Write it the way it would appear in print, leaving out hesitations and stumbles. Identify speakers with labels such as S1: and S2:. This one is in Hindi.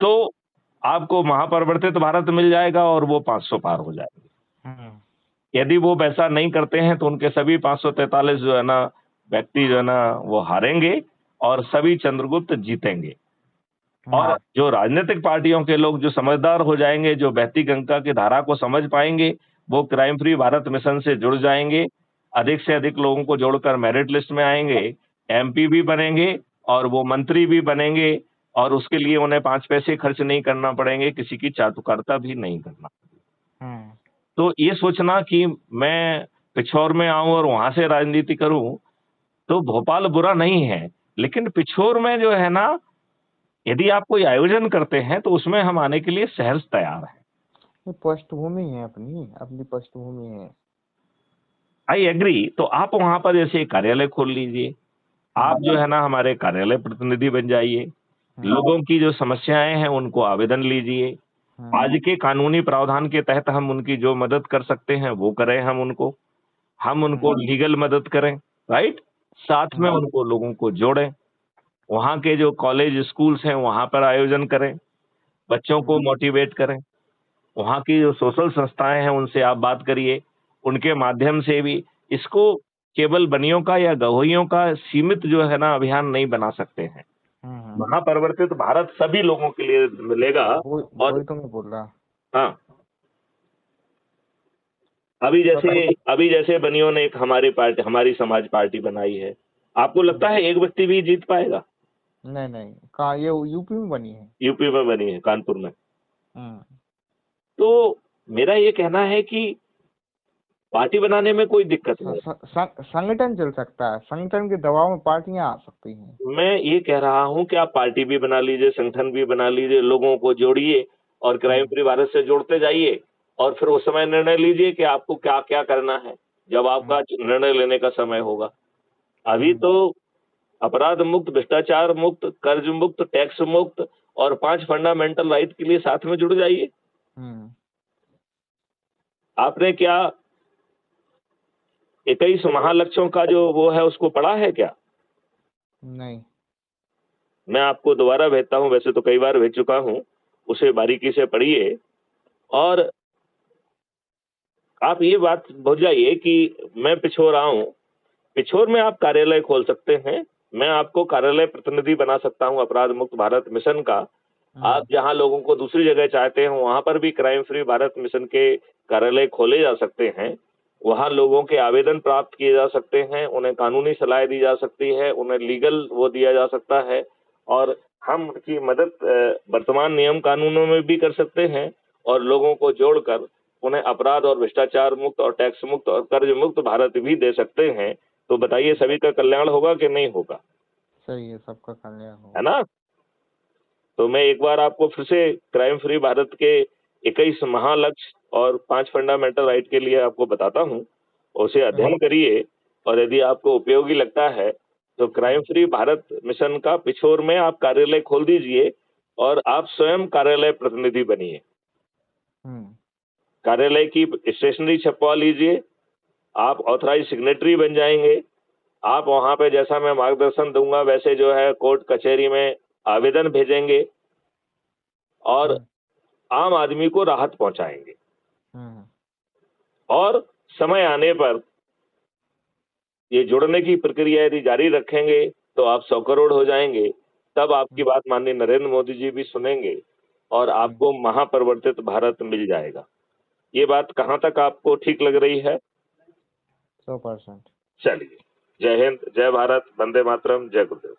S1: तो आपको महापरिवर्तित भारत मिल जाएगा और वो 500 पार हो जाएंगे। यदि वो वैसा नहीं करते हैं तो उनके सभी 543 जो है ना व्यक्ति जो है ना वो हारेंगे और सभी चंद्रगुप्त जीतेंगे। और जो राजनीतिक पार्टियों के लोग जो समझदार हो जाएंगे, जो बहती गंगा की धारा को समझ पाएंगे, वो क्राइम फ्री भारत मिशन से जुड़ जाएंगे, अधिक से अधिक लोगों को जोड़कर मेरिट लिस्ट में आएंगे, एमपी भी बनेंगे और वो मंत्री भी बनेंगे और उसके लिए उन्हें 5 पैसे खर्च नहीं करना पड़ेंगे, किसी की चाटुकारिता भी नहीं करना। तो ये सोचना कि मैं पिछोर में आऊं और वहां से राजनीति करूं, तो भोपाल बुरा नहीं है, लेकिन पिछोर में जो है ना, यदि आप कोई आयोजन करते हैं तो उसमें हम आने के लिए सहर्ष तैयार हैं।
S2: पृष्ठभूमि है, अपनी पृष्ठभूमि है।
S1: I agree. तो आप वहां पर जैसे कार्यालय खोल लीजिए, आप जो है ना हमारे कार्यालय प्रतिनिधि बन जाइए, लोगों की जो समस्याएं हैं उनको आवेदन लीजिए, आज के कानूनी प्रावधान के तहत हम उनकी जो मदद कर सकते हैं वो करें, हम उनको लीगल मदद करें, राइट। साथ में उनको लोगों को जोड़ें, वहां के जो कॉलेज स्कूल्स हैं वहां पर आयोजन करें, बच्चों को मोटिवेट करें, वहां की जो सोशल संस्थाएं हैं उनसे आप बात करिए, उनके माध्यम से भी इसको केवल बनियों का या गवैयों का सीमित जो है ना अभियान नहीं बना सकते हैं। महापरिवर्तित भारत सभी लोगों के लिए मिलेगा। और
S2: तो मैं बोल रहा।
S1: हाँ, अभी जैसे बनियों ने एक हमारी समाज पार्टी बनाई है, आपको लगता है एक व्यक्ति भी जीत पाएगा?
S2: नहीं, कहा ये यूपी में बनी है,
S1: यूपी में बनी है, कानपुर में। तो मेरा ये कहना है कि पार्टी बनाने में कोई दिक्कत नहीं है।
S2: संगठन चल सकता है, संगठन के दबाव में पार्टियां आ सकती हैं।
S1: मैं ये कह रहा हूं कि आप पार्टी भी बना लीजिए, संगठन भी बना लीजिए, लोगों को जोड़िए और क्राइम फ्री भारत से जोड़ते जाइए और फिर उस समय निर्णय लीजिए कि आपको क्या क्या करना है, जब आपका निर्णय लेने का समय होगा। अभी तो अपराध मुक्त, भ्रष्टाचार मुक्त, कर्ज मुक्त, टैक्स मुक्त और 5 फंडामेंटल राइट के लिए साथ में जुड़ जाइए। आपने क्या 21 महालक्ष्यों का जो वो है उसको पढ़ा है क्या?
S2: नहीं।
S1: मैं आपको दोबारा भेजता हूं, वैसे तो कई बार भेज चुका हूं, उसे बारीकी से पढ़िए और आप ये बात भूल जाइए कि मैं पिछोर आऊं, पिछोर में आप कार्यालय खोल सकते हैं, मैं आपको कार्यालय प्रतिनिधि बना सकता हूं अपराध मुक्त भारत मिशन का। आप जहां लोगों को दूसरी जगह चाहते हैं वहां पर भी क्राइम फ्री भारत मिशन के कार्यालय खोले जा सकते हैं, वहां लोगों के आवेदन प्राप्त किए जा सकते हैं, उन्हें कानूनी सलाह दी जा सकती है, उन्हें लीगल वो दिया जा सकता है और हम उनकी मदद वर्तमान नियम कानूनों में भी कर सकते हैं और लोगों को जोड़कर उन्हें अपराध और भ्रष्टाचार मुक्त और टैक्स मुक्त और कर्ज मुक्त भारत भी दे सकते हैं। तो बताइए सभी का कल्याण होगा कि नहीं होगा?
S2: सही है, सबका कल्याण होगा,
S1: है ना। तो मैं एक बार आपको फिर से क्राइम फ्री भारत के 21 महालक्ष्य और 5 फंडामेंटल राइट के लिए आपको बताता हूं, उसे अध्ययन करिए और यदि आपको उपयोगी लगता है तो क्राइम फ्री भारत मिशन का पिछोर में आप कार्यालय खोल दीजिए और आप स्वयं कार्यालय प्रतिनिधि बनिए। कार्यालय की स्टेशनरी छपवा लीजिए, आप ऑथराइज सिग्नेटरी बन जाएंगे, आप वहां पे जैसा मैं मार्गदर्शन दूंगा वैसे जो है कोर्ट कचहरी में आवेदन भेजेंगे और आम आदमी को राहत पहुंचाएंगे और समय आने पर ये जुड़ने की प्रक्रिया यदि जारी रखेंगे तो आप 100 करोड़ हो जाएंगे, तब आपकी बात माननीय नरेंद्र मोदी जी भी सुनेंगे और आपको महापरिवर्तित भारत मिल जाएगा। ये बात कहां तक आपको ठीक लग रही है?
S2: 100%।
S1: चलिए, जय हिंद, जय भारत, वंदे मातरम, जय गुरुदेव।